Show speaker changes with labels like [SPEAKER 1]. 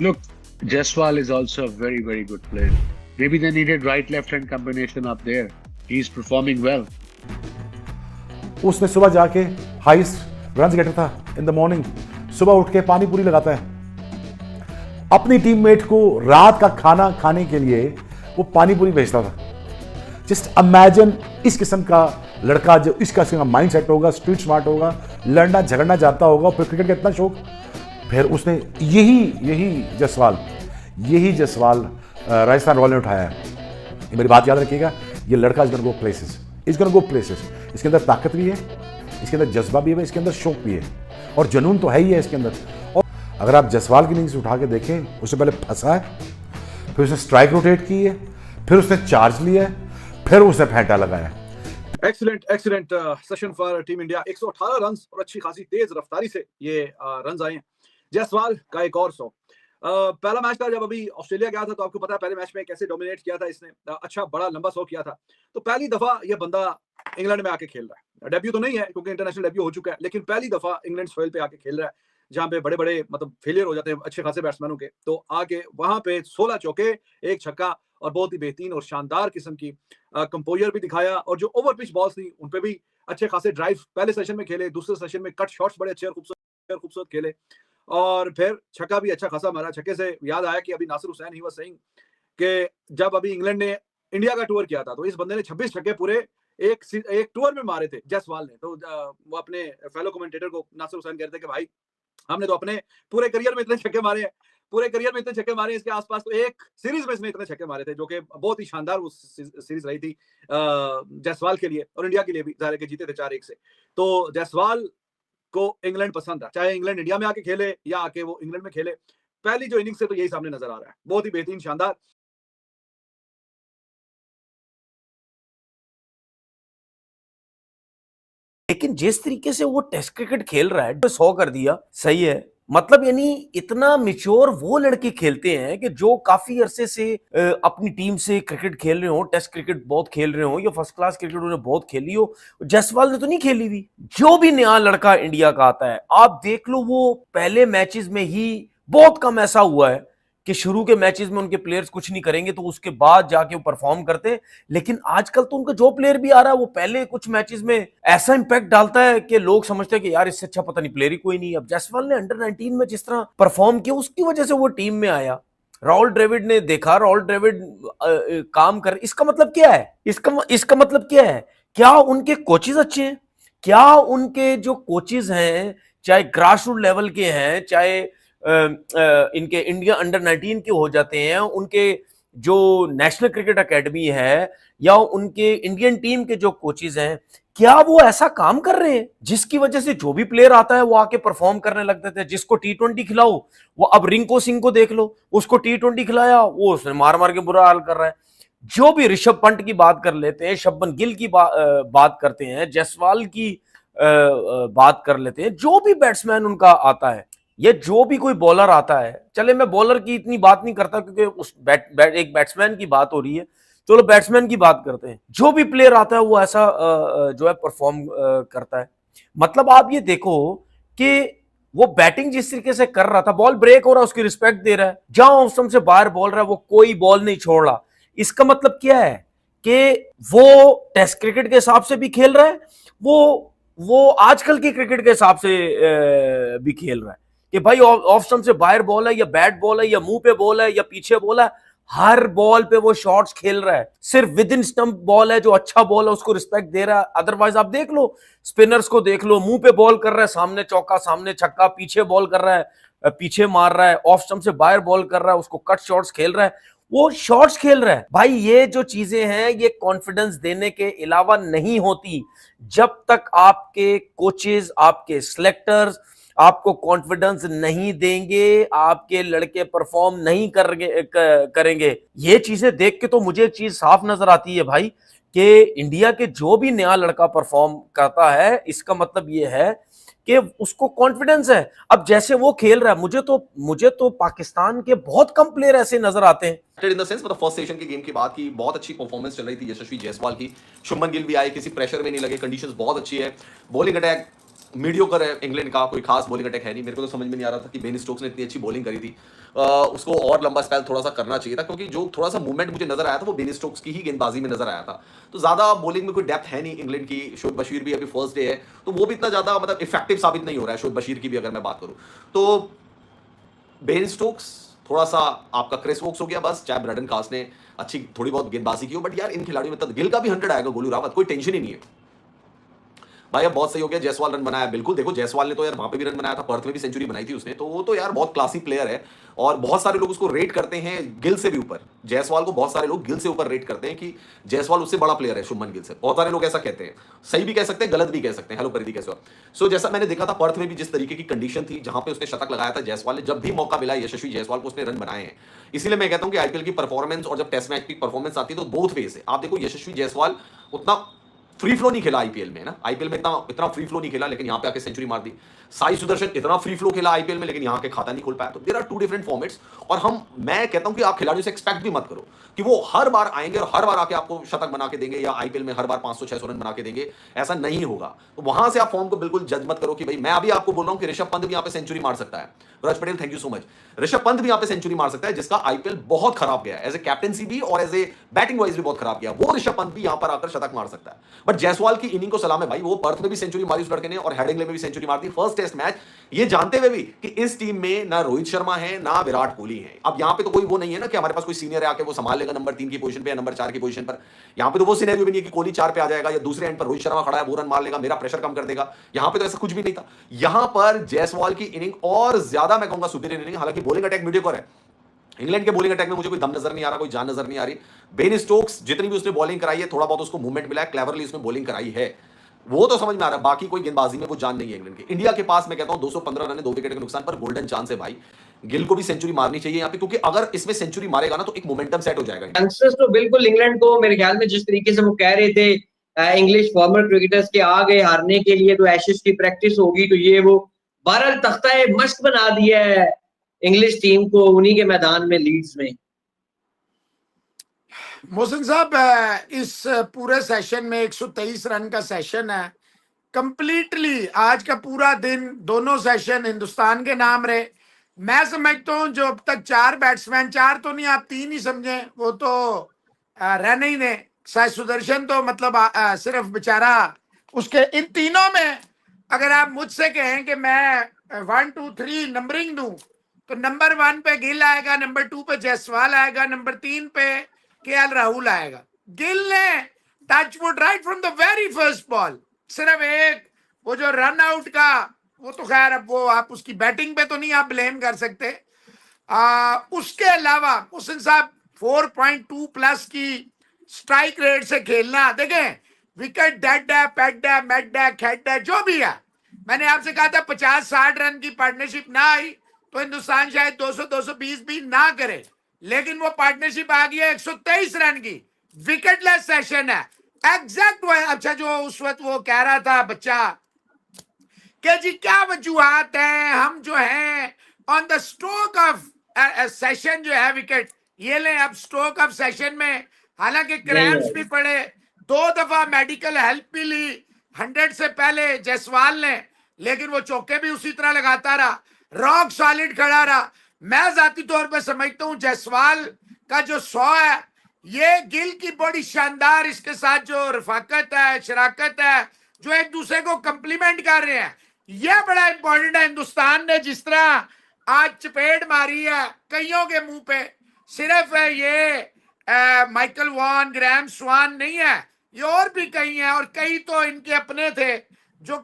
[SPEAKER 1] Look, Jaiswal is also a very, very good player. Maybe they needed right-left hand combination up there. He's performing well.
[SPEAKER 2] उसने सुबह जाके highest run getter था in the morning. सुबह उठ के पानी पूरी लगाता है, अपनी टीममेट को रात का खाना खाने के लिए वो पानी पूरी भेजता था। जस्ट इमेजिन इस किस्म का लड़का, जो इस किस्म का माइंड सेट होगा, स्ट्रीट स्मार्ट होगा, लड़ना झगड़ना जानता होगा, फिर क्रिकेट का इतना शौक। फिर उसने यही जसवाल राजस्थान रॉयल ने उठाया है। ये मेरी बात याद रखिएगा, ये लड़का इज गोना गो प्लेसेस। इसके अंदर ताकत भी है, इसके अंदर जज्बा भी है, इसके अंदर शौक भी है, और जुनून तो है ही है इसके अंदर। और अगर आप जसवाल की इनिंग्स उठा के देखें, उससे पहले फंसा है, फिर उसने स्ट्राइक रोटेट की है, फिर उसने चार्ज लिया है, फिर उसने फेंटा लगाया।
[SPEAKER 3] Excellent session for team India. 118 run और अच्छी खासी तेज रफ्तारी से ये रन आए हैं। जायसवाल का एक और 100। पहला मैच था जब अभी ऑस्ट्रेलिया गया था, तो आपको पता है पहले मैच में कैसे डोमिनेट किया था इसने। अच्छा बड़ा लंबा 100 किया था। तो पहली दफा ये बंदा इंग्लैंड में आके खेल रहा है। डेब्यू तो नहीं है क्योंकि इंटरनेशनल डेब्यू हो चुका है, लेकिन पहली दफा इंग्लैंड सॉइल पे आके खेल रहा है, जहां पे बड़े बड़े मतलब फेलियर हो जाते हैं अच्छे खासे बैट्समैनों के। तो आके वहां पे 16 चौके, एक छक्का और बहुत ही बेहतरीन और शानदार किस्म की कंपोजर भी दिखाया। और जो ओवर पिच बॉल्स थी उन पे भी अच्छे खासे ड्राइव पहले सेशन में खेले, दूसरे सेशन में कट शॉट्स बड़े अच्छे और खूबसूरत खेले, और फिर छक्का भी अच्छा खासा मारा। छक्के से याद आया कि अभी Nasser Hussain he was saying कि जब अभी इंग्लैंड ने इंडिया का टूर किया था, तो इस बंदे ने 26 छक्के पूरे एक टूर में मारे थे जायसवाल ने। तो वो अपने फेलो कमेंटेटर को नासिर हुसैन कहते थे कि भाई हमने तो अपने पूरे करियर में इतने छक्के मारे हैं, इसके आसपास तो एक सीरीज में इसने इतने छक्के मारे थे, जो कि बहुत ही शानदार वो सीरीज रही थी जायसवाल के लिए और इंडिया के लिए भी। ज़ाहिर है कि जीते थे 4-1 से। तो जायसवाल को इंग्लैंड पसंद है, चाहे इंग्लैंड इंडिया में आके खेले या आके वो इंग्लैंड में खेले। पहली जो इनिंग्स से तो यही सामने नजर आ रहा है, बहुत ही बेहतरीन शानदार।
[SPEAKER 4] लेकिन जिस तरीके से वो टेस्ट क्रिकेट खेल रहा है, 100 कर दिया, सही है। मतलब यानी इतना मिच्योर वो लड़के खेलते हैं कि जो काफी अरसे से अपनी टीम से क्रिकेट खेल रहे हो, टेस्ट क्रिकेट बहुत खेल रहे हो या फर्स्ट क्लास क्रिकेट उन्होंने बहुत खेली हो। जायसवाल ने तो नहीं खेली हुई। जो भी नया लड़का इंडिया का आता है, आप देख लो, वो पहले मैचेस में ही बहुत कम ऐसा हुआ है कि शुरू के मैचेस में उनके प्लेयर्स कुछ नहीं करेंगे तो उसके बाद जाके वो परफॉर्म करते हैं। लेकिन आजकल तो उनका जो प्लेयर भी आ रहा है, वो पहले कुछ मैचेस में ऐसा इंपैक्ट डालता है कि लोग समझते हैं कि यार इससे अच्छा पता नहीं प्लेयर ही कोई नहीं। अब जायसवाल ने अंडर 19 में जिस तरह परफॉर्म किया, उसकी वजह से वो टीम में आया। राहुल द्रविड़ ने देखा, राहुल द्रविड़ काम कर, इसका मतलब क्या है? इसका मतलब क्या है? क्या उनके कोचेज अच्छे हैं? क्या उनके जो कोचेज हैं, चाहे ग्रास रूट लेवल के हैं, चाहे इनके इंडिया अंडर 19 के हो जाते हैं, उनके जो नेशनल क्रिकेट एकेडमी है, या उनके इंडियन टीम के जो कोचेज हैं, क्या वो ऐसा काम कर रहे हैं जिसकी वजह से जो भी प्लेयर आता है वो आके परफॉर्म करने लगते थे? जिसको टी20 खिलाओ, वो अब रिंको सिंह को देख लो, उसको टी20 खिलाया, वो उसने मार मार के बुरा हाल कर रहा है। जो भी ऋषभ पंत की बात कर लेते हैं, शब्बन गिल की बात करते हैं, जायसवाल की बात कर लेते हैं, जो भी बैट्समैन उनका आता है, ये जो भी कोई बॉलर आता है, चले मैं बॉलर की इतनी बात नहीं करता क्योंकि उस एक बैट्समैन की बात हो रही है, चलो बैट्समैन की बात करते हैं। जो भी प्लेयर आता है वो ऐसा जो है परफॉर्म करता है। मतलब आप ये देखो कि वो बैटिंग जिस तरीके से कर रहा था, बॉल ब्रेक हो रहा है उसकी रिस्पेक्ट दे रहा है, जहां ऑफ स्टंप से बाहर बॉल रहा है वो कोई बॉल नहीं छोड़ रहा। इसका मतलब क्या है कि वो टेस्ट क्रिकेट के हिसाब से भी खेल रहा है, वो आजकल के क्रिकेट के हिसाब से भी खेल रहा है कि भाई ऑफ स्टंप से बाहर बॉल है या बैट बॉल है या मुंह पे बॉल है या पीछे बॉल है, हर बॉल पे वो शॉट्स खेल रहा है। सिर्फ विद इन स्टंप बॉल है जो अच्छा बॉल है उसको रिस्पेक्ट दे रहा है। अदरवाइज आप देख लो, स्पिनर्स को देख लो, मुंह पे बॉल कर रहा है, सामने चौका, सामने छक्का, पीछे बॉल कर रहा है, पीछे मार रहा है, ऑफ स्टंप से बाहर बॉल कर रहा है, उसको कट शॉट्स खेल रहा है, वो शॉट्स खेल रहा है। भाई ये जो चीजें हैं ये कॉन्फिडेंस देने के अलावा नहीं होती जब तक आपके कोचेज, आपके सिलेक्टर्स आपको कॉन्फिडेंस नहीं देंगे, आपके लड़के परफॉर्म नहीं करेंगे। ये चीजें देख के तो मुझे एक चीज साफ नजर आती है भाई कि इंडिया के जो भी नया लड़का परफॉर्म करता है, इसका मतलब ये है कि उसको कॉन्फिडेंस है। अब जैसे वो खेल रहा है, मुझे तो पाकिस्तान के बहुत कम प्लेयर ऐसे नजर आते हैं।
[SPEAKER 5] इन द सेंस मतलब फर्स्ट सेशन की गेम की बात की, बहुत अच्छी परफॉर्मेंस चल रही थी यशस्वी जायसवाल की। शुभमन गिल भी आए, किसी प्रेशर में नहीं लगे, कंडीशंस बहुत अच्छी है, बॉलिंग अटैक मीडियोकर है इंग्लैंड का, कोई खास बॉलिंग अटैक है नहीं। मेरे को तो समझ में नहीं आ रहा था कि बेन स्टोक्स ने इतनी अच्छी बॉलिंग करी थी। उसको और लंबा स्पेल थोड़ा सा करना चाहिए था, क्योंकि जो थोड़ा सा मूवमेंट मुझे नजर आया था वो बेन स्टोक्स की ही गेंदबाजी में नजर आया था। तो ज्यादा बॉलिंग में कोई डेप्थ है नहीं इंग्लैंड की। शोएब बशीर भी अभी फर्स्ट डे है, तो वो भी इतना ज्यादा मतलब इफेक्टिव साबित नहीं हो रहा है शोएब बशीर की भी अगर मैं बात करूं तो। बेन स्टोक्स थोड़ा सा आपका क्रिस वोक्स हो गया बस, चाहे ब्रेडन कास ने अच्छी थोड़ी बहुत गेंदबाजी की हो, बट यार इन खिलाड़ियों में तो गिल का भी 100 आएगा, गोलू रावत, कोई टेंशन ही नहीं है भाई। अब बहुत सही हो गया, जायसवाल रन बनाया, बिल्कुल देखो जायसवाल ने तो यार वहां पे भी रन बनाया था, पर्थ में भी सेंचुरी बनाई थी उसने, तो वो तो यार बहुत क्लासी प्लेयर है। और बहुत सारे लोग उसको रेट करते हैं गिल से भी ऊपर, जायसवाल को बहुत सारे लोग गिल से ऊपर रेट करते हैं कि जायसवाल उससे बड़ा प्लेयर है शुभमन गिल से। बहुत सारे लोग ऐसा कहते हैं, सही भी कह सकते हैं, गलत भी कह सकते हैं। हेलो परिधि, कैसे हो? सो जैसा मैंने देखा था पर्थ में भी जिस तरीके की कंडीशन थी, जहां पे उसने शतक लगाया था जायसवाल ने, जब भी मौका मिला यशस्वी जायसवाल को उसने रन बनाए हैं। इसीलिए मैं कहता हूं कि आईपीएल की परफॉर्मेंस और जब टेस्ट मैच की परफॉर्मेंस आती है तो बोथ वे से आप देखो, यशस्वी जायसवाल उतना फ्री फ्लो नहीं खेला आईपीएल में ना, आईपीएल में इतना फ्री फ्लो नहीं खेला, लेकिन यहां पे आके सेंचुरी मार दी। साई सुदर्शन इतना फ्री फ्लो खेला आईपीएल में, लेकिन यहां के खाता नहीं खोल पाया। तो there are two different formats. और मैं कहता हूं कि आप खिलाड़ियों से एक्सपेक्ट भी मत करो कि वो हर बार आएंगे और हर बार आके आपको शतक बना के देंगे, या आईपीएल में हर बार 500-600 रन बना के देंगे, ऐसा नहीं होगा। तो वहां से आप फॉर्म को बिल्कुल जज मत करो कि भाई, मैं अभी आपको बोल रहा हूं कि ऋषभ पंत भी यहां पे सेंचुरी मार सकता है। रज Patel, thank you so much. Rishabh Pant भी यहां पे सेंचुरी मार सकता है, जिसका आईपीएल बहुत खराब गया एज ए कैप्टेंसी भी और एज ए बैटिंग वाइज भी बहुत खराब गया। वो ऋषभ पंत भी यहां पर आकर शतक मार सकता है। बट जायसवाल की इनिंग को सलाम है भाई, वो पर्थ में भी सेंचुरी मारी उस लड़के ने, और हेडिंग्ले में भी सेंचुरी मार दी फर्स्ट टेस्ट मैच, ये जानते हुए भी कि इस टीम में ना रोहित शर्मा है ना विराट कोहली है। अब यहां पे तो कोई वो नहीं है ना कि हमारे पास कोई सीनियर है आके वो संभाल लेगा नंबर 3 की पोजीशन पे या नंबर 4 की पोजीशन पर। यहां पे तो वो सिनेरियो भी नहीं है कि कोहली 4 पे आ जाएगा या दूसरे एंड पर रोहित शर्मा खड़ा है वो रन मार लेगा, मेरा प्रेशर कम कर देगा। यहां पे तो ऐसा कुछ भी नहीं था। यहां पर जायसवाल की इनिंग और ज्यादा मैं कहूंगा सुपीरियर इनिंग, हालांकि बॉलिंग अटैक मीडियोकर है। इंग्लैंड के बॉलिंग अटैक में मुझे कोई दम नजर नहीं आ रहा, कोई जान नजर नहीं आ रही। बेन स्टोक्स जितनी भी उसने बॉलिंग कराई है, थोड़ा बहुत उसको मूवमेंट मिला है, क्लेवरली उसने बॉलिंग कराई है, वो तो समझ में आ रहा है। बाकी कोई गेंदबाजी में वो जान नहीं है इंग्लैंड की। इंडिया के पास मैं कहता हूं 215 रन है 2 विकेट के नुकसान पर, गोल्डन चांस है भाई। गिल को भी सेंचुरी मारनी चाहिए यहाँ पे, क्योंकि अगर इसमें सेंचुरी मारेगा ना तो एक मोमेंटम सेट हो जाएगा।
[SPEAKER 6] यंगस्टर्स तो बिल्कुल इंग्लैंड को मेरे ख्याल में जिस तरीके से वो कह रहे थे इंग्लिश फॉर्मर क्रिकेटर्स के आ गए हारने के लिए, तो एशेज की प्रैक्टिस होगी, तो ये वो बहरहाल तख्ता मश्क बना दिया है इंग्लिश टीम को उन्हीं के मैदान में, लीड्स में।
[SPEAKER 7] मोहसिन साहब, इस पूरे सेशन में 123 रन का सेशन है। कंप्लीटली आज का पूरा दिन दोनों सेशन हिंदुस्तान के नाम रहे। मैं समझता हूं जो अब तक 4 बैट्समैन, 4 तो नहीं आप 3 ही समझे, वो तो रहने ही ने। साई सुदर्शन तो मतलब सिर्फ बेचारा, उसके इन तीनों में अगर आप मुझसे कहें कि मैं 1 2 3 नंबरिंग दूं, तो नंबर 1 पे गिल आएगा, नंबर 2 पे जायसवाल आएगा, नंबर 3 पे केएल राहुल आएगा। गिल ने touchwood right from the very first ball, सिर्फ एक वो जो रन आउट का, वो तो खैर अब वो आप उसकी बैटिंग पे तो नहीं आप ब्लेम कर सकते। उसके अलावा हुसैन साहब 4.2 प्लस की स्ट्राइक रेट से खेलना, देखें विकेट डेड है, पेड है, मेड है, खेड है, जो भी है। मैंने आपसे कहा था 50-60 रन की पार्टनरशिप ना आई तो हिंदुस्तान शायद 200-220 भी ना करे, लेकिन वो पार्टनरशिप आ गई है 123 रन की, विकेटलेस सेशन है एग्जैक्ट। अच्छा, जो उस वक्त वो कह रहा था बच्चा कि जी क्या वजूहात हैं, हम जो हैं on the stroke of session जो है विकेट, ये ले अब स्ट्रोक ऑफ सेशन में, हालांकि क्रैम्प्स भी पड़े, 2 दफा मेडिकल हेल्प भी ली 100 से पहले जायसवाल ने, लेकिन वो चौके भी उसी तरह लगाता रहा, रॉक सॉलिड खड़ा रहा। मैं जाती तौर पर समझता हूं जायसवाल का जो 100 है, ये गिल की बड़ी शानदार, इसके साथ जो रफाकत है, शराकत है, जो एक दूसरे को कंप्लीमेंट कर रहे हैं, यह बड़ा इंपॉर्टेंट है। हिंदुस्तान ने जिस तरह आज चपेट मारी है कईयों के मुंह पे, सिर्फ ये माइकल वॉन, ग्रैम स्वान नहीं है, ये और भी कई हैं, और कई तो इनके अपने थे जो